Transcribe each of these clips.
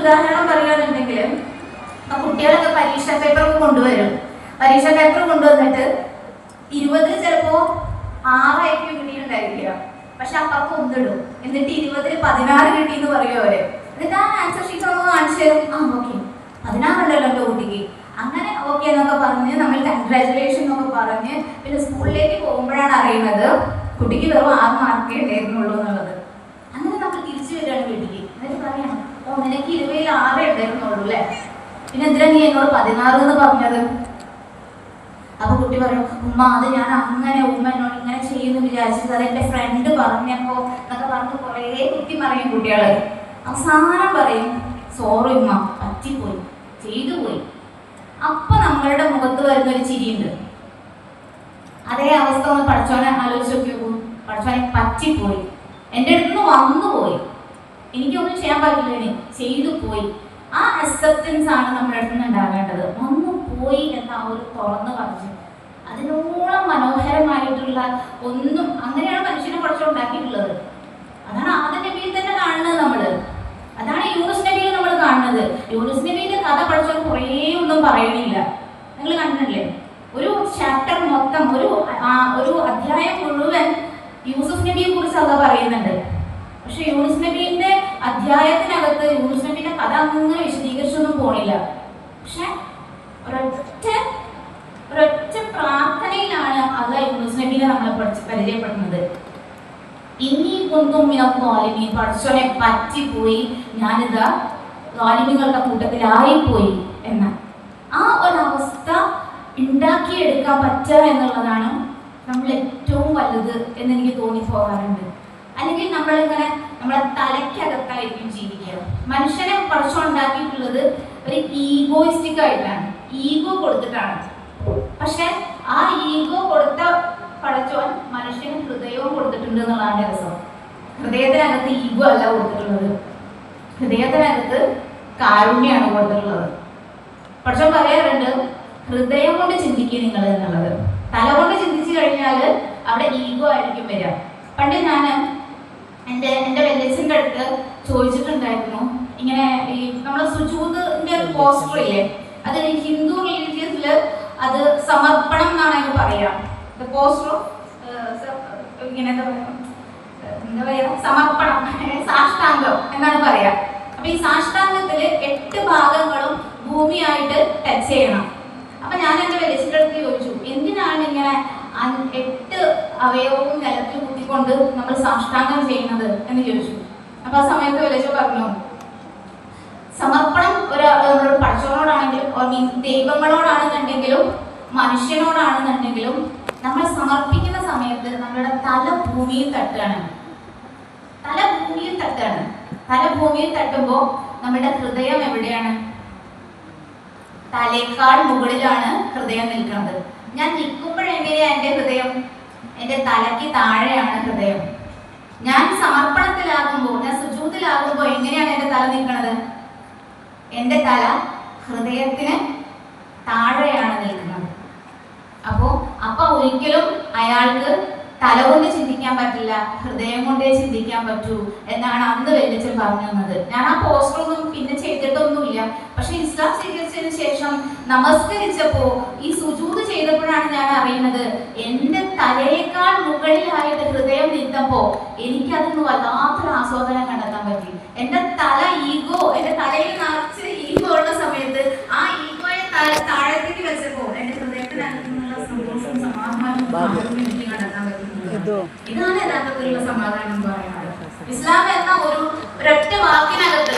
ഉദാഹരണം പറയുകയാണെന്നുണ്ടെങ്കിൽ കുട്ടികളൊക്കെ പരീക്ഷാ പേപ്പർ കൊണ്ടുവരും. പരീക്ഷാ പേപ്പർ കൊണ്ടുവന്നിട്ട് 20 ചിലപ്പോ 6 IQ കിട്ടിയിട്ടുണ്ടായിരിക്കുക. പക്ഷെ അപ്പൊക്കെ ഒന്നിടും. എന്നിട്ട് 20 16 കിട്ടി എന്ന് പറയും അവര്. എന്നിട്ട് ആ ആൻസർ ഷീറ്റ് നമുക്ക് കാണിച്ചു തരും. ഓക്കെ 16 ഉണ്ടല്ലോ എൻ്റെ കുട്ടിക്ക്. അങ്ങനെ ഓക്കെ എന്നൊക്കെ പറഞ്ഞ് നമ്മൾ കൺഗ്രാജുലേഷൻ എന്നൊക്കെ പറഞ്ഞ് പിന്നെ സ്കൂളിലേക്ക് പോകുമ്പോഴാണ് അറിയുന്നത് കുട്ടിക്ക് വെറും 6 മാർക്കേ ഉണ്ടായിരുന്നുള്ളൂ എന്നുള്ളത്. അങ്ങനെ നമ്മൾ തിരിച്ചു വരികയാണ് വീട്ടിലേക്ക്. എന്നിട്ട് പറയണം നിനക്ക് 20 6 ഉണ്ടായിരുന്നുള്ളൂ അല്ലേ, പിന്നെ എന്തിനാ നീ എന്നോട് 16 എന്ന് പറഞ്ഞത്? അപ്പൊ കുട്ടി പറയും ഉമ്മ അത് ഞാൻ അങ്ങനെ ഉമ്മ എന്നോട് ഇങ്ങനെ ചെയ്യുന്നു വിചാരിച്ചത്, അത് എൻ്റെ ഫ്രണ്ട് പറഞ്ഞപ്പോ എന്നൊക്കെ പറഞ്ഞ് കുറേ കുട്ടി പറയും കുട്ടികള്. അവസാനം പറയും സോറി ഉമ്മ പറ്റിപ്പോയി, ചെയ്തു പോയി. അപ്പൊ നമ്മളുടെ മുഖത്ത് വരുന്നൊരു ചിരിയുണ്ട്. അതേ അവസ്ഥ ഒന്ന് പഠിച്ചോനെ ആലോചിച്ച് നോക്കിയോക്കൂ. പഠിച്ചോനെ പറ്റിപ്പോയി, എൻ്റെ അടുത്ത് വന്നു പോയി, എനിക്കൊന്നും ചെയ്യാൻ പറ്റില്ല, ഇനി ചെയ്തു പോയി. ആ അക്സെപ്റ്റൻസ് ആണ് നമ്മുടെ അടുത്ത് നിന്ന് ഉണ്ടാകേണ്ടത്. വന്നു പോയി എന്ന ആ ഒരു തുറന്ന് പറഞ്ഞു. അതിനോളം മനോഹരമായിട്ടുള്ള ഒന്നും അങ്ങനെയാണ് മനുഷ്യനെ പഠിച്ചുണ്ടാക്കിയിട്ടുള്ളത്. അതാണ് ആദ്യ നബിയിൽ തന്നെ കാണുന്നത് നമ്മള്. അതാണ് യൂനുസ് നബിയിൽ നമ്മൾ കാണുന്നത്. യൂനുസ് നബിയുടെ കഥ പഠിച്ചാൽ കുറേ ഒന്നും പറയണില്ല. നിങ്ങൾ കണ്ടിട്ടില്ലേ? ഒരു ചാപ്റ്റർ മൊത്തം ഒരു അധ്യായം മുഴുവൻ യൂസുഫ് നബിയെ കുറിച്ച് അത് പറയുന്നുണ്ട്. പക്ഷെ യൂനുസ് നബിയുടെ അധ്യായത്തിനകത്ത് യൂനുസ് നബിയുടെ കഥ അങ്ങനെ വിശദീകരിച്ചൊന്നും പോണില്ല. പക്ഷെ ഒരൊറ്റ പ്രാർത്ഥനയിലാണ് അള്ളാഹ് യൂനുസ് നബിയെ നമ്മളെ പരിചയപ്പെടുന്നത്. ഇനി കൊണ്ടും ാലിമീൻ പഠിച്ചോനെ പറ്റിപ്പോയി, ഞാനിതാ ാലിമികളുടെ കൂട്ടത്തിലായിപ്പോയി എന്ന ആ ഒരവസ്ഥ ഉണ്ടാക്കിയെടുക്കാൻ പറ്റുക എന്നുള്ളതാണ് നമ്മൾ ഏറ്റവും വലുത് എന്നെനിക്ക് തോന്നിപ്പോകാറുണ്ട്. അല്ലെങ്കിൽ നമ്മളിങ്ങനെ നമ്മളെ തലയ്ക്കകത്തായിരിക്കും ജീവിക്കുക. മനുഷ്യനെ പഠിച്ചുണ്ടാക്കിയിട്ടുള്ളത് ഒരു ഈഗോയിസ്റ്റിക് ആയിട്ടാണ്, ഈഗോ കൊടുത്തിട്ടാണ്. പക്ഷെ ആ ഈഗോ കൊടുത്ത പഠിച്ചോൻ മനുഷ്യന് ഹൃദയവും കൊടുത്തിട്ടുണ്ട് എന്നുള്ളതാണ് രസം. ഹൃദയത്തിനകത്ത് ഈഗോ അല്ല കൊടുത്തിട്ടുള്ളത്, ഹൃദയത്തിനകത്ത് കാരുണ്യാണ് കൊടുത്തിട്ടുള്ളത്. പഠിച്ചോൻ പറയാറുണ്ട് ഹൃദയം കൊണ്ട് ചിന്തിക്കുക നിങ്ങൾ എന്നുള്ളത്. തല കൊണ്ട് ചിന്തിച്ചു കഴിഞ്ഞാൽ അവിടെ ഈഗോ ആയിരിക്കും വരിക. പണ്ട് ഞാൻ എൻ്റെ വെല്ലച്ചൻ്റെ അടുത്ത് ചോദിച്ചിട്ടുണ്ടായിരുന്നു, ഇങ്ങനെ ഈ നമ്മളെ സുജൂദിന്റെ ഒരു പോസ്റ്റർ ഇല്ലേ, അത് ഹിന്ദു റിലീജിയസില് അത് സമർപ്പണം എന്നാണ് അതിന് പറയാ. പോസ്റ്റർ ഇങ്ങനെ എന്താ പറയാ സമർപ്പണം, സാഷ്ടാംഗം എന്നാണ് പറയാ. അപ്പൊ ഈ സാഷ്ടാംഗത്തില് 8 ഭാഗങ്ങളും ഭൂമിയായിട്ട് ടച്ച് ചെയ്യണം. അപ്പൊ ഞാൻ എൻ്റെ വെല്ലച്ചൻ്റെ അടുത്ത് ചോദിച്ചു എന്തിനാണ് ഇങ്ങനെ 8 അവയവവും നിലത്ത് കുത്തിക്കൊണ്ട് നമ്മൾ സാഷ്ടാംഗം ചെയ്യുന്നത് എന്ന് ചോദിച്ചു. അപ്പൊ ആ സമയത്ത് വെല്ലച്ച പറഞ്ഞു സമർപ്പണം ഒരു പഠിച്ചവനോടാണെങ്കിലും ദൈവങ്ങളോടാണെന്നുണ്ടെങ്കിലും മനുഷ്യനോടാണെന്നുണ്ടെങ്കിലും നമ്മൾ സമർപ്പിക്കുന്ന സമയത്ത് നമ്മുടെ തല ഭൂമിയിൽ തട്ടുകയാണ്. തല ഭൂമിയിൽ തട്ടുമ്പോൾ നമ്മുടെ ഹൃദയം എവിടെയാണ്? തലേക്കാൾ മുകളിലാണ് ഹൃദയം നിൽക്കുന്നത്. ഞാൻ നിൽക്കുമ്പോഴെങ്ങനെയാ എൻ്റെ ഹൃദയം? എൻ്റെ തലയ്ക്ക് താഴെയാണ് ഹൃദയം. ഞാൻ സമർപ്പണത്തിലാകുമ്പോൾ, ഞാൻ സുജൂദിലാകുമ്പോൾ എങ്ങനെയാണ് എൻ്റെ തല നിൽക്കുന്നത്? എൻ്റെ തല ഹൃദയത്തിന് താഴെയാണ് നിൽക്കുന്നത്. അപ്പൊ ഒരിക്കലും അയാൾക്ക് തല കൊണ്ട് ചിന്തിക്കാൻ പറ്റില്ല, ഹൃദയം കൊണ്ടേ ചിന്തിക്കാൻ പറ്റൂ എന്നാണ് അന്ന് വെല്ലച്ചൻ പറഞ്ഞു തന്നത്. ഞാൻ ആ പോസ്റ്ററൊന്നും പിന്നെ ചെയ്തിട്ടൊന്നുമില്ല. പക്ഷെ ഇസ്ലാം സ്വീകരിച്ചതിന് ശേഷം നമസ്കരിച്ചപ്പോ ഈ സുജൂദ് ചെയ്തപ്പോഴാണ് ഞാൻ അറിയുന്നത് എൻ്റെ തലയേക്കാൾ മുകളിലായിട്ട് ഹൃദയം നിന്നപ്പോ എനിക്കതിന് വല്ലാത്തൊരു ആസ്വാദനം കണ്ടെത്താൻ പറ്റി. എൻ്റെ തലയിൽ നിറച്ച് ഈഗോ ഉള്ള സമയത്ത് ആ ഈഗോയെ താഴത്തേക്ക് വെച്ചപ്പോ എൻ്റെ ഹൃദയത്തിനകത്തുനിന്നുള്ള സന്തോഷം സമാധാനം എനിക്ക് കണ്ടെത്താൻ പറ്റുന്നത്. ഇതാണ് യഥാർത്ഥത്തിലുള്ള സമാധാനം എന്ന് പറയുന്നത്. ഇസ്ലാം എന്ന ഒരൊറ്റ വാക്കിനകത്ത്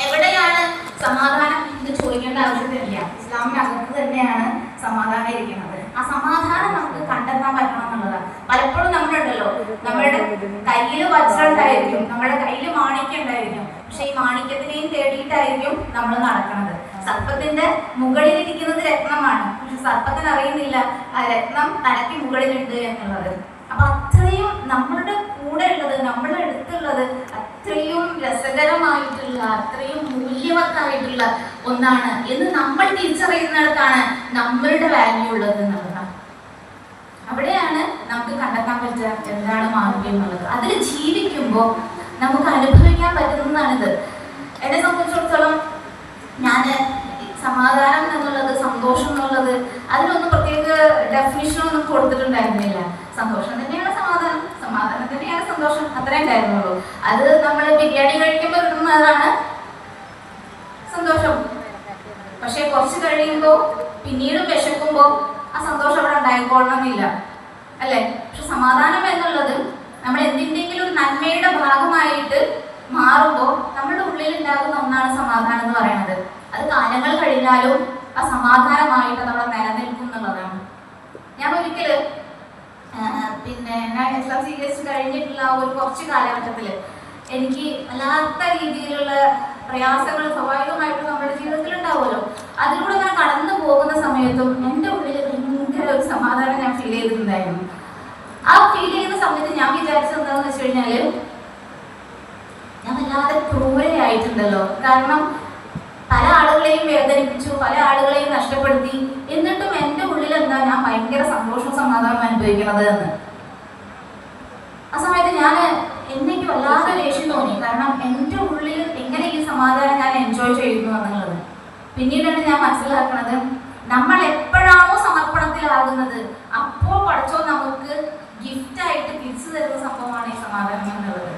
എവിടെയാണ് സമാധാനം എന്ന് ചോദിക്കേണ്ട ആവശ്യമില്ല. ഇസ്ലാമിനകത്ത് തന്നെയാണ് സമാധാനം ഇരിക്കുന്നത്. ആ സമാധാനം നമുക്ക് കണ്ടെത്താൻ പറ്റണം എന്നുള്ളതാണ്. പലപ്പോഴും നമ്മളുണ്ടല്ലോ, നമ്മുടെ കയ്യിൽ വജ്രം ഉണ്ടായിരിക്കും, നമ്മുടെ കയ്യിൽ മാണിക്യം ഉണ്ടായിരിക്കും, പക്ഷെ ഈ മാണിക്യത്തിനെയും തേടിയിട്ടായിരിക്കും നമ്മൾ നടക്കുന്നത്. സർപ്പത്തിന്റെ മുകളിലിരിക്കുന്നത് രത്നമാണ്, പക്ഷെ സർപ്പത്തിന് അറിയുന്നില്ല ആ രത്നം തലയ്ക്ക് മുകളിലുണ്ട് എന്നുള്ളത്. അപ്പൊ അത്രയും നമ്മളുടെ കൂടെ ഉള്ളത്, നമ്മളുടെ അടുത്തുള്ളത് അത്രയും രസകരമായിട്ടുള്ള, അത്രയും മൂല്യവത്തായിട്ടുള്ള ഒന്നാണ് എന്ന് നമ്മൾ തിരിച്ചറിയുന്നിടത്താണ് നമ്മളുടെ വാല്യൂ ഉള്ളത് എന്നുള്ളതാണ്. അവിടെയാണ് നമുക്ക് കണ്ടെത്താൻ പറ്റുക എന്താണ് മാർഗ്ഗം എന്നുള്ളത്. അതിൽ ജീവിക്കുമ്പോൾ നമുക്ക് അനുഭവിക്കാൻ പറ്റുന്നതാണിത്. എന്നെ സംബന്ധിച്ചിടത്തോളം ഞാൻ സമാധാനം എന്നുള്ളത്, സന്തോഷം എന്നുള്ളത് അതിനൊന്നും പ്രത്യേക ഡെഫിനിഷനൊന്നും കൊടുത്തിട്ടുണ്ടായിരുന്നില്ല. സന്തോഷം തന്നെയാണ് സമാധാനം, സമാധാനം തന്നെയാണ് സന്തോഷം, അത്രേ ഉണ്ടായിരുന്നുള്ളൂ. അത് നമ്മൾ ബിരിയാണി കഴിക്കുമ്പോൾ കിട്ടുന്നതാണ് സന്തോഷം. പക്ഷെ കുറച്ച് കഴിയുമ്പോൾ പിന്നീടും വിശക്കുമ്പോൾ ആ സന്തോഷം അവിടെ ഉണ്ടായിക്കൊള്ളണമെന്നില്ല, അല്ലേ? പക്ഷെ സമാധാനം എന്നുള്ളത് നമ്മൾ എന്തിൻ്റെങ്കിലും ഒരു നന്മയുടെ ഭാഗമായിട്ട് മാറുമ്പോൾ നമ്മുടെ ഉള്ളിൽ ഉണ്ടാകുന്ന ഒന്നാണ് സമാധാനം എന്ന് പറയുന്നത്. അത് കാലങ്ങൾ കഴിഞ്ഞാലും ആ സമാധാനമായിട്ട് അവിടെ നിലനിൽക്കും എന്നുള്ളതാണ്. ഞാൻ ഒരിക്കല് ഞാൻ SLC കഴിഞ്ഞിട്ടുള്ള ഒരു കുറച്ച് കാലഘട്ടത്തിൽ എനിക്ക് വല്ലാത്ത രീതിയിലുള്ള പ്രയാസങ്ങൾ സ്വാഭാവികമായിട്ടും നമ്മുടെ ജീവിതത്തിൽ ഉണ്ടാവുമല്ലോ. അതിലൂടെ ഞാൻ കടന്നു പോകുന്ന സമയത്തും എൻ്റെ ഉള്ളിൽ ഭയങ്കര ഒരു സമാധാനം ഞാൻ ഫീൽ ചെയ്തിട്ടുണ്ടായിരുന്നു. ആ ഫീൽ ചെയ്യുന്ന സമയത്ത് ഞാൻ വിചാരിച്ചത് എന്താണെന്ന് വെച്ച് കഴിഞ്ഞാൽ, ഞാൻ വല്ലാതെ ക്രൂരയായിട്ടുണ്ടല്ലോ. കാരണം പല ആളുകളെയും വേദനിപ്പിച്ചു, പല ആളുകളെയും നഷ്ടപ്പെടുത്തി, എന്നിട്ടും എൻ്റെ ഉള്ളിൽ എന്താ ഞാൻ ഭയങ്കര സന്തോഷവും സമാധാനവും അനുഭവിക്കുന്നത് എന്ന്. ആ സമയത്ത് എനിക്ക് വല്ലാതെ ദേഷ്യം തോന്നി. കാരണം എൻ്റെ ഉള്ളിൽ എങ്ങനെ ഈ സമാധാനം ഞാൻ എൻജോയ് ചെയ്യുന്നു എന്നുള്ളത്. പിന്നീടാണ് ഞാൻ മനസ്സിലാക്കുന്നത്, നമ്മൾ എപ്പോഴാണോ സമർപ്പണത്തിലാകുന്നത് അപ്പോൾ പഠിച്ചോ നമുക്ക് ഗിഫ്റ്റായിട്ട് തിരിച്ചു തരുന്ന സംഭവമാണ് ഈ സമാധാനം എന്നുള്ളത്.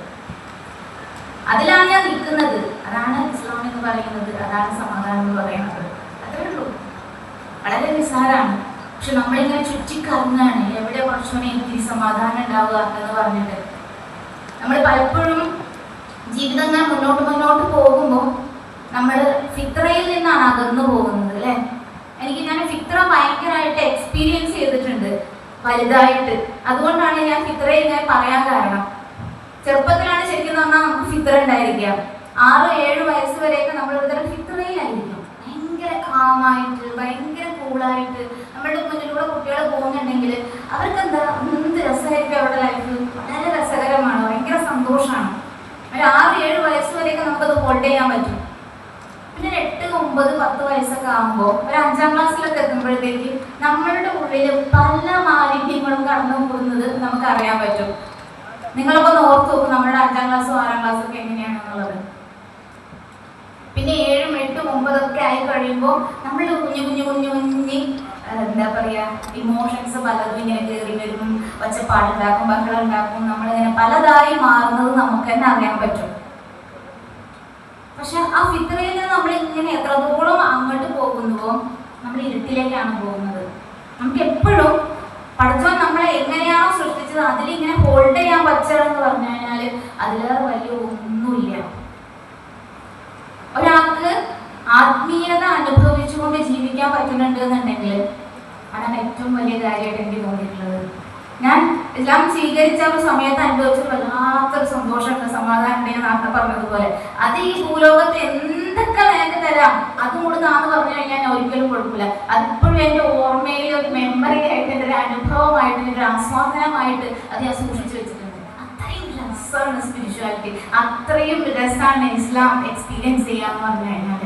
അതിലാണ് ഞാൻ നിൽക്കുന്നത്. അതാണ് ഇസ്ലാം എന്ന് പറയുന്നത്, അതാണ് സമാധാനം എന്ന് പറയുന്നത്. അത്രേ ഉള്ളൂ, വളരെ നിസ്സാരമാണ്. പക്ഷെ നമ്മളിങ്ങനെ ചുറ്റിക്കറങ്ങാണ്, എവിടെ കുറച്ചുകൂടി എനിക്ക് സമാധാനം ഉണ്ടാവുക എന്ന് പറഞ്ഞിട്ട്. നമ്മൾ പലപ്പോഴും ജീവിതങ്ങൾ മുന്നോട്ട് പോകുമ്പോൾ നമ്മൾ ഫിത്രയിൽ നിന്നാണ് അകന്നു പോകുന്നത്, അല്ലേ? ഞാൻ ഫിത്ര ഭയങ്കരമായിട്ട് എക്സ്പീരിയൻസ് ചെയ്തിട്ടുണ്ട് വലുതായിട്ട്. അതുകൊണ്ടാണ് ഞാൻ ഫിത്രയിൽ ഇങ്ങനെ പറയാൻ കാരണം. ചെറുപ്പത്തിലാണ് ശരിക്കും പറഞ്ഞാൽ നമുക്ക് ഫിത്ര ഉണ്ടായിരിക്കുക. 6-7 വയസ്സ് വരെയൊക്കെ നമ്മൾ ഒരു ഫിത്രയിലായിരിക്കും, ഭയങ്കര കാമായിട്ട്, ഭയങ്കര കൂളായിട്ട്. നമ്മുടെ മുന്നിലൂടെ കുട്ടികൾ പോകുന്നുണ്ടെങ്കിൽ അവർക്ക് എന്താ എന്ത് രസമായിരിക്കും അവരുടെ ലൈഫ്, വളരെ രസകരമാണ്, ഭയങ്കര സന്തോഷമാണ്. ഒരു 6-7 വയസ്സ് വരെയൊക്കെ നമുക്കത് ഹോൾഡ് ചെയ്യാൻ പറ്റും. പിന്നെ 8, 9, 10 വയസ്സൊക്കെ ആകുമ്പോൾ ഒരു 5ാം ക്ലാസ്സിലൊക്കെ എത്തുമ്പോഴത്തേക്ക് നമ്മളുടെ ഉള്ളിൽ പല മാലിന്യങ്ങളും കടന്നു കൂടുന്നത് നമുക്ക് അറിയാൻ പറ്റും. നിങ്ങളൊക്കെ ഓർത്ത് നോക്കും നമ്മുടെ 5ാം ക്ലാസ്സും 6ാം ക്ലാസ്സും ഒക്കെ എങ്ങനെയാണെന്നുള്ളത്. പിന്നെ 7, 8, 9 ഒക്കെ ആയി കഴിയുമ്പോൾ നമ്മൾ കുഞ്ഞി എന്താ പറയുക, ഇമോഷൻസ് പലതും ഇങ്ങനെ കയറി വരും, ഒച്ചപ്പാടുണ്ടാക്കും, ബഹളം ഉണ്ടാക്കും. നമ്മളിങ്ങനെ പലതായി മാറുന്നത് നമുക്ക് തന്നെ അറിയാൻ പറ്റും. പക്ഷെ ആ ഫിത്രയിൽ നിന്ന് നമ്മൾ ഇങ്ങനെ എത്രത്തോളം അങ്ങോട്ട് പോകുന്നുവോ നമ്മൾ ഇരുട്ടിലേക്കാണ് പോകുന്നത്. നമുക്ക് എപ്പോഴും പഠിച്ചവൻ നമ്മളെ എങ്ങനെയാണോ സൃഷ്ടിച്ചത് അതിലിങ്ങനെ ഹോൾഡ് ചെയ്യാൻ പറ്റണമെന്ന് പറഞ്ഞു കഴിഞ്ഞാൽ അതിലേറെ വലിയ ഒന്നുമില്ല. ഒരാൾക്ക് ആത്മീയത അനുഭവിച്ചുകൊണ്ട് ജീവിക്കാൻ പറ്റുന്നുണ്ട് എന്നുണ്ടെങ്കിൽ അതാണ് ഏറ്റവും വലിയ കാര്യമായിട്ട് എനിക്ക് തോന്നിയിട്ടുള്ളത്. ഞാൻ എല്ലാം സ്വീകരിച്ച ഒരു സമയത്ത് അനുഭവിച്ച വല്ലാത്തൊരു സന്തോഷമുണ്ട്, സമാധാനം ഉണ്ട്. ഞാൻ നേരത്തെ പറഞ്ഞതുപോലെ അത് ഈ ഭൂലോകത്ത് എന്തൊക്കെ നിനക്ക് തരാം അതും കൂടെ നാന്ന് പറഞ്ഞു കഴിഞ്ഞാൽ ഞാൻ ഒരിക്കലും കൊടുക്കില്ല. അതിപ്പോഴും എൻ്റെ ഓർമ്മയിൽ ഒരു മെമ്മറി ആയിട്ട്, എൻ്റെ ഒരു അനുഭവമായിട്ട്, എൻ്റെ ഒരു ആസ്വാദനമായിട്ട് അത് ഞാൻ സൂക്ഷിച്ചു വെച്ചിട്ടുണ്ട്. അത്രയും രസമാണ് സ്പിരിച്വാലിറ്റി, അത്രയും രസമാണ് ഇസ്ലാം എക്സ്പീരിയൻസ് ചെയ്യാന്ന് പറഞ്ഞു കഴിഞ്ഞാൽ.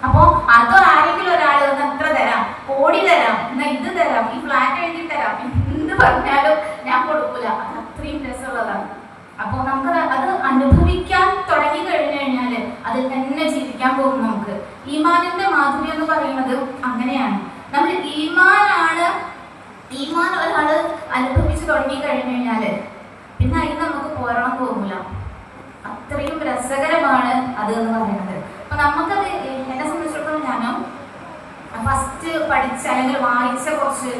അപ്പോൾ അതോ ആരെങ്കിലും ഒരാൾ എത്ര തരാം, കോടി തരാം, എന്നാ ഇത് തരാം, ഈ ഫ്ലാറ്റ് എഴുതി തരാം, എന്ത് പറഞ്ഞാലും ഞാൻ കൊടുക്കൂല. അത് അത്രയും രസമുള്ളതാണ്. അപ്പോൾ നമുക്ക് അത് അനുഭവിക്കാൻ തുടങ്ങി കഴിഞ്ഞു കഴിഞ്ഞാൽ അതിൽ തന്നെ ജീവിക്കാൻ പോകും. നമുക്ക് ഈമാനിന്റെ മാധുര്യം എന്ന് പറയുന്നത് അങ്ങനെയാണ്. നമ്മൾ ഈമാൻ ഒരാൾ അനുഭവിച്ച് തുടങ്ങി കഴിഞ്ഞു കഴിഞ്ഞാൽ പിന്നെ അതിന് നമുക്ക് പോരാൻ തോന്നില്ല. അത്രയും രസകരമാണ് അത് എന്ന് പറയുന്നത്. അപ്പൊ നമുക്കത് എന്നെ സംബന്ധിച്ചിടത്തോളം ഞാനും ഫസ്റ്റ് പഠിച്ച അല്ലെങ്കിൽ വായിച്ച കുറച്ച്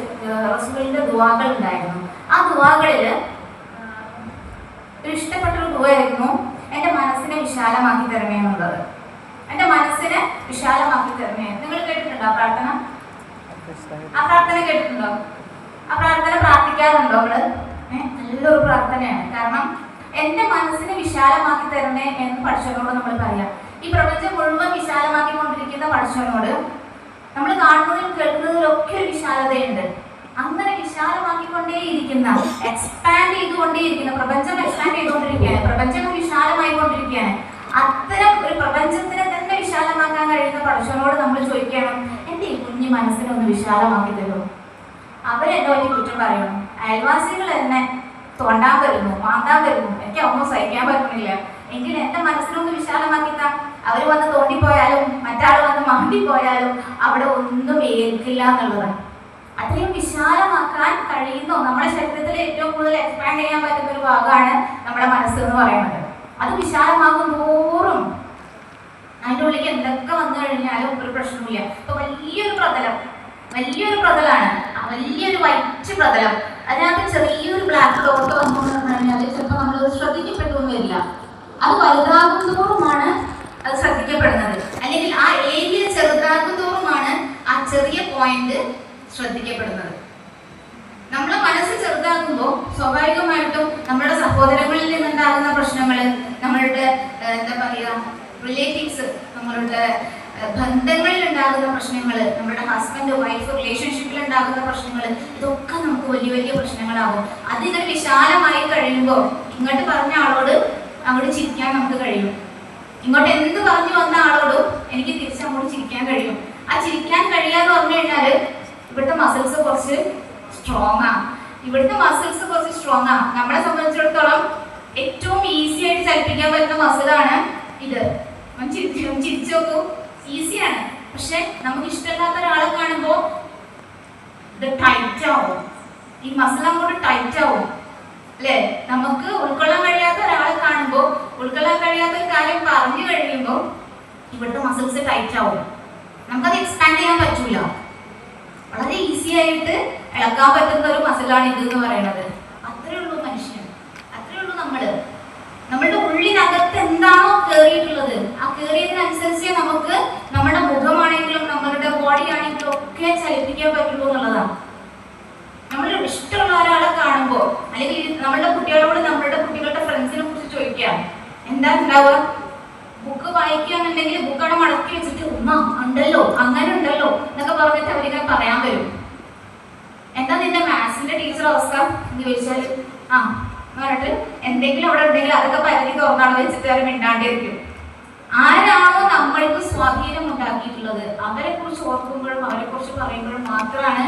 റസൂലിന്റെ ദുആകൾ ഉണ്ടായിരുന്നു. ആ ദുആകളിൽ ഒരു ഇഷ്ടപ്പെട്ടൊരു ദുആയിരുന്നു എൻ്റെ മനസ്സിനെ വിശാലമാക്കി തരണേ എന്നുള്ളത്. എൻ്റെ മനസ്സിനെ വിശാലമാക്കി തരണേ. നിങ്ങൾ കേട്ടിട്ടുണ്ടോ ആ പ്രാർത്ഥന? ആ പ്രാർത്ഥന കേട്ടിട്ടുണ്ടോ? ആ പ്രാർത്ഥന പ്രാർത്ഥിക്കാറുണ്ടോ അവള്? നല്ലൊരു പ്രാർത്ഥനയാണ്. കാരണം എൻ്റെ മനസ്സിനെ വിശാലമാക്കി തരണേ എന്ന് പടച്ചവനോട് നമ്മൾ പറയാം. ഈ പ്രപഞ്ചം മുഴുവൻ വിശാലമാക്കിക്കൊണ്ടിരിക്കുന്ന പടച്ചവനോട് നമ്മൾ കാണുന്നതിലും കേൾക്കുന്നതിലൊക്കെ ഒരു വിശാലതയുണ്ട്. അങ്ങനെ വിശാലമാക്കിക്കൊണ്ടേയിരിക്കുന്ന, എക്സ്പാൻഡ് ചെയ്തുകൊണ്ടേയിരിക്കുന്ന, പ്രപഞ്ചം എക്സ്പാൻഡ് ചെയ്തുകൊണ്ടിരിക്കുകയാണ്, പ്രപഞ്ചം വിശാലമായിക്കൊണ്ടിരിക്കുകയാണ്. അത്തരം ഒരു പ്രപഞ്ചത്തിനെ തന്നെ വിശാലമാക്കാൻ കഴിയുന്ന പടച്ചവനോട് നമ്മൾ ചോദിക്കണം, എൻ്റെ ഈ കുഞ്ഞു മനസ്സിനെ ഒന്ന് വിശാലമാക്കി തരുമോ? അവരെന്നെ പറ്റി കുറ്റം പറയണം, അയൽവാസികൾ എന്നെ തോണ്ടാൻ വരുന്നു, മാന്താൻ വരുന്നു, എനിക്ക് ഒന്നും സഹിക്കാൻ പറ്റുന്നില്ല, എങ്കിൽ എൻ്റെ മനസ്സിനൊന്ന് വിശാലമാക്കിത്താ. അവർ വന്ന് തോണ്ടിപ്പോയാലും മറ്റാൾ വന്ന് മാണ്ടിപ്പോയാലും അവിടെ ഒന്നും ഏൽക്കില്ല എന്നുള്ളതാണ്. അത്രയും വിശാലമാക്കാൻ കഴിയുന്നു. നമ്മുടെ ശരീരത്തിൽ ഏറ്റവും കൂടുതൽ എക്സ്പാൻഡ് ചെയ്യാൻ പറ്റുന്ന ഒരു ഭാഗമാണ് നമ്മുടെ മനസ്സ് എന്ന് പറയുന്നത്. അത് വിശാലമാകും തോറും അതിൻ്റെ ഉള്ളിലേക്ക് എന്തൊക്കെ വന്നു കഴിഞ്ഞാലും ഒരു പ്രശ്നമില്ല. ഇപ്പൊ വലിയൊരു പ്രതലാണ്, വലിയൊരു വൈറ്റ് പ്രതലം, അതിനകത്ത് ചെറിയൊരു ബ്ലാക്ക് ഡോട്ട് വന്നു എന്ന് പറഞ്ഞാൽ ചിലപ്പോൾ നമ്മൾ ശ്രദ്ധിക്കപ്പെട്ടൊന്നും വരില്ല. അത് വലുതാകും തോറുമാണ് അത് ശ്രദ്ധിക്കപ്പെടുന്നത്, അല്ലെങ്കിൽ ആ ഏരിയ ചെറുതാകും തോറുമാണ് ആ ചെറിയ പോയിന്റ് ശ്രദ്ധിക്കപ്പെടുന്നത്. നമ്മളെ മനസ്സ് ചെറുതാകുമ്പോൾ സ്വാഭാവികമായിട്ടും നമ്മുടെ സഹോദരങ്ങളിൽ നിന്നുണ്ടാകുന്ന പ്രശ്നങ്ങൾ, നമ്മളുടെ എന്താ പറയുക റിലേറ്റീവ്സ്, നമ്മളുടെ ബന്ധങ്ങളിൽ ഉണ്ടാകുന്ന പ്രശ്നങ്ങൾ, നമ്മുടെ ഹസ്ബൻഡ് വൈഫ് റിലേഷൻഷിപ്പിൽ ഉണ്ടാകുന്ന പ്രശ്നങ്ങൾ, ഇതൊക്കെ നമുക്ക് വലിയ വലിയ പ്രശ്നങ്ങളാകും. അതിങ്ങനെ വിശാലമായി കഴിയുമ്പോൾ ഇങ്ങോട്ട് പറഞ്ഞ ആളോട് അങ്ങോട്ട് ചിരിക്കാൻ നമുക്ക് കഴിയും. ഇങ്ങോട്ട് എന്ത് പറഞ്ഞു വന്ന ആളോടും എനിക്ക് തിരിച്ചങ്ങോട്ട് ചിരിക്കാൻ കഴിയും. ആ ചിരിക്കാൻ കഴിയാന്ന് പറഞ്ഞു കഴിഞ്ഞാൽ ഇവിടുത്തെ മസിൽസ് കുറച്ച് സ്ട്രോങ് ആണ്. നമ്മളെ സംബന്ധിച്ചിടത്തോളം ഏറ്റവും ഈസി ആയിട്ട് ചലിപ്പിക്കാൻ പറ്റുന്ന മസിലാണ് ഇത്. ചിരിച്ചു നോക്കൂ, ഈസിയാണ്. പക്ഷെ നമുക്ക് ഇഷ്ടമില്ലാത്ത ഒരാളെ കാണുമ്പോൾ ഇത് ടൈറ്റ് ആവും, ഈ മസിൽ അങ്ങോട്ട് ടൈറ്റ് ആവും അല്ലേ? നമുക്ക് ഉൾക്കൊള്ളാൻ കഴിയാത്ത ഒരാളെ കാണുമ്പോൾ, ഉൾക്കൊള്ളാൻ കഴിയാത്ത ഒരു കാര്യം പറഞ്ഞു കഴിയുമ്പോൾ ഇവിടുത്തെ മസിൽസ് ടൈറ്റ് ആവും. നമുക്കത് എക്സ്പാൻഡ് ചെയ്യാൻ പറ്റൂല. വളരെ ഈസി ആയിട്ട് ഇളക്കാൻ പറ്റുന്ന ഒരു മസിലാണ് ഇത് എന്ന് പറയുന്നത്. അത്രേ ഉള്ളൂ മനുഷ്യൻ, അത്രേ ഉള്ളൂ നമ്മളുടെ ഉള്ളിനകത്ത് എന്താണോ കേറിയിട്ടുള്ളത്, ആ കേറിയതിനനുസരിച്ച് നമുക്ക് നമ്മുടെ മുഖമാണെങ്കിലും നമ്മളുടെ ബോഡി ആണെങ്കിലും ഒക്കെ ചലിപ്പിക്കാൻ പറ്റുള്ളൂ എന്നുള്ളതാണ്. നമ്മൾ ഇഷ്ടമുള്ള ഒരാളെ കാണുമ്പോൾ, അല്ലെങ്കിൽ നമ്മളുടെ കുട്ടികളോട് നമ്മളുടെ കുട്ടികളുടെ ഫ്രണ്ട്സിനെ കുറിച്ച് ചോദിക്കാം, എന്താ ഉണ്ടാവുക? ബുക്ക് വായിക്കുകയാണെന്നുണ്ടെങ്കിൽ ബുക്ക് അവിടെ മടക്കി വെച്ചിട്ട് ഉമ്മ ഉണ്ടല്ലോ, അങ്ങനെ ഉണ്ടല്ലോ എന്നൊക്കെ പറഞ്ഞിട്ട് അവരിങ്ങനെ പറയാൻ വരും. എന്താ നിന്റെ മാത്സിന്റെ ടീച്ചർ അവസ്ഥ എന്ന് ചോദിച്ചാൽ പറഞ്ഞിട്ട് എന്തെങ്കിലും അവിടെ ഉണ്ടെങ്കിൽ അതൊക്കെ പരിധി തുറന്നാണ് വെച്ചിട്ട് അവർ മിണ്ടാണ്ടിരിക്കും. ആരാണോ നമ്മൾക്ക് സ്വാധീനം ഉണ്ടാക്കിയിട്ടുള്ളത് അവരെ കുറിച്ച് ഓർക്കുമ്പോഴും അവരെ കുറിച്ച് പറയുമ്പോഴും മാത്രമാണ്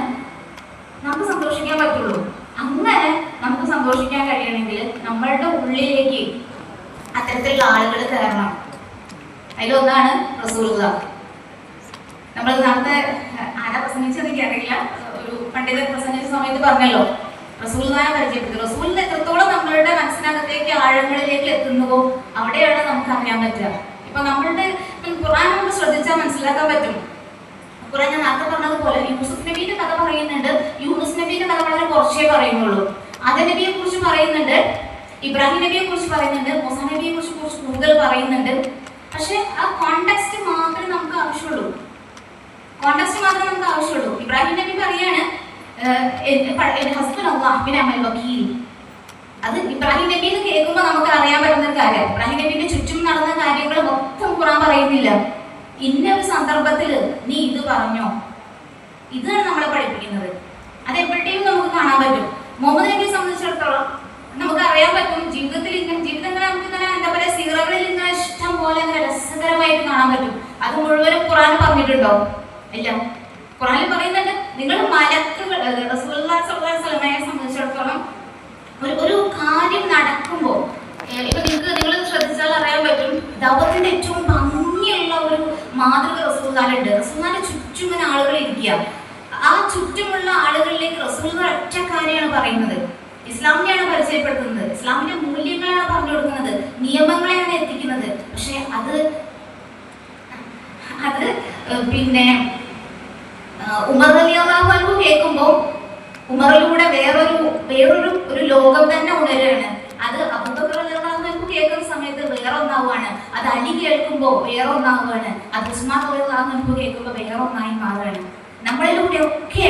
നമുക്ക് സന്തോഷിക്കാൻ പറ്റുള്ളൂ. അങ്ങനെ നമുക്ക് സന്തോഷിക്കാൻ കഴിയണമെങ്കിൽ നമ്മളുടെ ഉള്ളിലേക്ക് അത്തരത്തിലുള്ള ആളുകൾ കയറണം. അതിലൊന്നാണ് റസൂലുള്ളാഹ്. നമ്മൾ നേരത്തെ ആരാ പ്രസംഗിച്ചത് എനിക്കറിയില്ല, ഒരു പണ്ഡിതൻ പ്രസംഗിച്ച സമയത്ത് പറഞ്ഞല്ലോ റസൂലുള്ളാഹിനെ പരിചയപ്പെട്ടു. റസൂലിന് എത്രത്തോളം നമ്മളുടെ മനസ്സിനകത്തേക്ക് ആഴങ്ങളിലേക്ക് എത്തുന്നുവോ അവിടെയാണ് നമുക്ക് അറിയാൻ പറ്റുക. ഇപ്പൊ നമ്മളുടെ ഖുർആൻ നമുക്ക് ശ്രദ്ധിച്ചാൽ മനസ്സിലാക്കാൻ പറ്റും. ഖുർആൻ ഞാൻ നേരത്തെ പറഞ്ഞതുപോലെ യൂസുഫ് നബിയുടെ കഥ പറയുന്നുണ്ട്. യൂനുസ് നബിയുടെ കഥ വളരെ കുറച്ചേ പറയുന്നുള്ളൂ. ആദം നബിയെ കുറിച്ച് പറയുന്നുണ്ട്, ഇബ്രാഹിം നബിയെ കുറിച്ച് പറയുന്നുണ്ട്, മൂസാ നബിയെ കുറിച്ച് കൂടുതൽ പറയുന്നുണ്ട്. പക്ഷെ ആ കോണ്ടെക്സ്റ്റ് മാത്രമേ നമുക്ക് ആവശ്യമുള്ളൂ. ഇബ്രാഹിം നബി പറയാണ് അത് ഇബ്രാഹിം നബി എന്ന് കേൾക്കുമ്പോൾ നമുക്ക് അറിയാൻ പറ്റുന്ന ഒരു കാര്യം. ഇബ്രാഹിം നബിന്റെ ചുറ്റും നടന്ന കാര്യങ്ങൾ മൊത്തം ഖുർആൻ പറയുന്നില്ല. ഇന്നൊരു സന്ദർഭത്തിൽ നീ ഇത് പറഞ്ഞോ, ഇതാണ് നമ്മളെ പഠിപ്പിക്കുന്നത്. അത് എപ്പോഴത്തേക്കും നമുക്ക് കാണാൻ പറ്റും. മുഹമ്മദ് നബിയെ സംബന്ധിച്ചിടത്തോളം നമുക്ക് അറിയാൻ പറ്റും, ജീവിതങ്ങൾ നമുക്ക് ഇങ്ങനെ എന്താ പറയുക സീറകളിൽ ഇങ്ങനെ ഇഷ്ടം പോലെ ഇങ്ങനെ രസകരമായിട്ട് കാണാൻ പറ്റും. അത് മുഴുവനും ഖുർആൻ പറഞ്ഞിട്ടുണ്ടോ? ഇല്ല. ഖുർആനിൽ പറയുന്നുണ്ട് നിങ്ങൾ മലക്കുകൾ റസൂലുള്ളാഹി സ്വല്ലല്ലാഹു അലൈഹി വസല്ലമയെ സംബന്ധിച്ചിടത്തോളം ഒരു കാര്യം നടക്കുമ്പോൾ ഇപ്പൊ നിങ്ങൾ ശ്രദ്ധിച്ചാൽ അറിയാൻ പറ്റും, ദൗത്യത്തിന്റെ ഏറ്റവും ഭംഗിയുള്ള ഒരു മാതൃക റസൂലുള്ളാഹിയുണ്ട്. റസൂലുള്ളാഹിന്റെ ചുറ്റും ഇങ്ങനെ ആളുകൾ ഇരിക്കുക. ആ ചുറ്റുമുള്ള ആളുകളിലേക്ക് റസൂലുള്ളാഹി ഒറ്റ കാര്യമാണ് പറയുന്നത്, ഇസ്ലാമിനെയാണ് പരിചയപ്പെടുത്തുന്നത്, ഇസ്ലാമിന്റെ മൂല്യങ്ങളാണ് പറഞ്ഞു കൊടുക്കുന്നത്, നിയമങ്ങളെയാണ് എത്തിക്കുന്നത്. പക്ഷെ അത് പിന്നെ ഉമർ റളിയല്ലാഹു അൻഹു കേൾക്കുമ്പോൾ ഉമറിലൂടെ വേറൊരു ലോകം തന്നെ ഉണരുകയാണ്. അത് അബൂബക്കർ റളിയല്ലാഹു അൻഹു കേൾക്കുന്ന സമയത്ത് വേറെ ഒന്നാവുകയാണ്. അത് അലി കേൾക്കുമ്പോൾ വേറെ ഒന്നാവുകയാണ്. അത് ഉസ്മാൻ റളിയല്ലാഹു അൻഹു കേൾക്കുമ്പോൾ വേറെ ഒന്നായി മാറുകയാണ്. നമ്മളിലൂടെ ഒക്കെ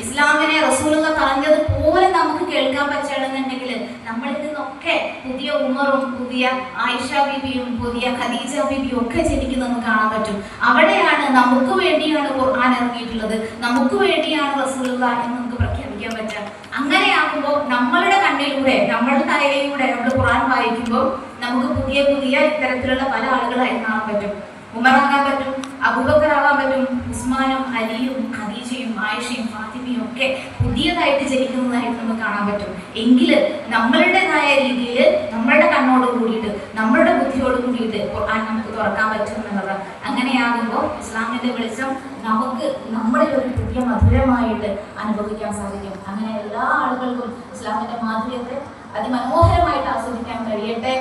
ഇസ്ലാമിനെ റസൂലുള്ളാഹി പറഞ്ഞതുപോലെ നമുക്ക് കേൾക്കാൻ പറ്റുകയാണെന്നുണ്ടെങ്കിൽ നമ്മളിൽ നിന്നൊക്കെ പുതിയ ഉമറും പുതിയ ആയിഷ ബീബിയും പുതിയ ഖദീജ ബീബിയും ഒക്കെ ജനിക്കുന്നത് നമുക്ക് കാണാൻ പറ്റും. അവിടെയാണ് നമുക്ക് വേണ്ടിയാണ് ഖുർആൻ ഇറങ്ങിയിട്ടുള്ളത്, നമുക്ക് വേണ്ടിയാണ് റസൂലുള്ളാഹി എന്ന് നമുക്ക് പ്രഖ്യാപിക്കാൻ പറ്റുക. അങ്ങനെയാകുമ്പോൾ നമ്മളുടെ കണ്ണിലൂടെ നമ്മളുടെ തലയിലൂടെ നമ്മൾ ഖുർആൻ വായിക്കുമ്പോൾ നമുക്ക് പുതിയ പുതിയ ഇത്തരത്തിലുള്ള പല ആളുകളായി കാണാൻ പറ്റും. ഉമർ ആകാൻ പറ്റും, അബൂബക്കർ ആകാൻ പറ്റും, ഉസ്മാനും അലിയും ഖദീജ ഖദീജയും ആയിഷയും ഫാത്തിമയും ഒക്കെ പുതിയതായിട്ട് ജനിക്കുന്നതായിട്ട് നമുക്ക് കാണാൻ പറ്റും. എങ്കിൽ നമ്മളുടേതായ രീതിയിൽ നമ്മളുടെ കണ്ണോട് കൂടിയിട്ട് നമ്മളുടെ ബുദ്ധിയോട് കൂടിയിട്ട് ഖുർആൻ നമുക്ക് തുറക്കാൻ പറ്റും എന്നുള്ളത്. അങ്ങനെയാകുമ്പോൾ ഇസ്ലാമിന്റെ വെളിച്ചം നമുക്ക് നമ്മളിൽ ഒരു പുതിയ മധുരമായിട്ട് അനുഭവിക്കാൻ സാധിക്കും. അങ്ങനെ എല്ലാ ആളുകൾക്കും ഇസ്ലാമിന്റെ മാധുര്യത്തെ അതിമനോഹരമായിട്ട് ആസ്വദിക്കാൻ കഴിയട്ടെ.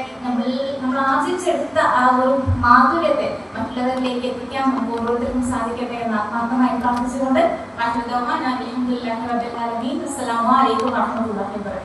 നമ്മൾ ആർജിച്ചെടുത്ത ആ ഒരു മാധുര്യത്തെ മറ്റുള്ളവരിലേക്ക് എത്തിക്കാൻ നമുക്ക് ഓരോരുത്തർക്കും സാധിക്കട്ടെ എന്ന് ആത്മാർത്ഥമായി പ്രാർത്ഥിച്ചുകൊണ്ട് അൽഹംദുലില്ലാഹി റബ്ബിൽ ആലമീൻ. അസ്സലാമു അലൈക്കും വറഹ്മത്തുള്ളാഹി വബറകാതുഹു.